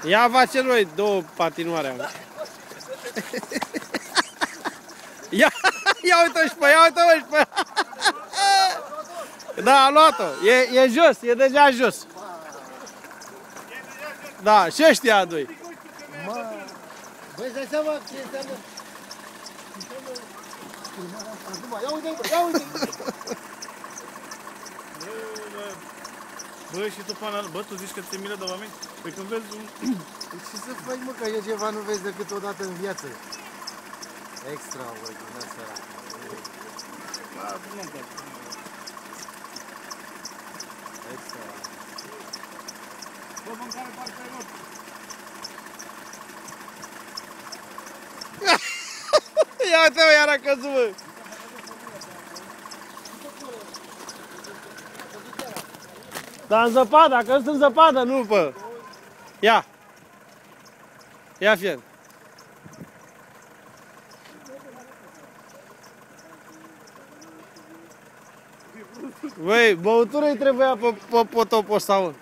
Ia face noi două patinoare. Ia uite-o și pe ea, uite-o și pe ea. Da, a luat-o. E jos, e deja jos. Da, și ăștia doi. Băi, îți dai seama ce înseamnă? Ia uite-i, ia uite-i! Bă, și tu, pana, bă, tu zici că ți-e milă de oameni? Păi când vezi un... Ce să faci, mă, că eu ceva nu vezi decât o dată în viață? Extraordinar, sărac. Da, nu-mi place. Extraordinar. Bă, mâncare parcă ai luat. Ia uite-mă, iar a căzut, bă. Dar în zăpadă, a căzut în zăpadă, nu pe... Ia. Ia fie. Băi, băutură-i trebuia pe potopul ăsta, mă.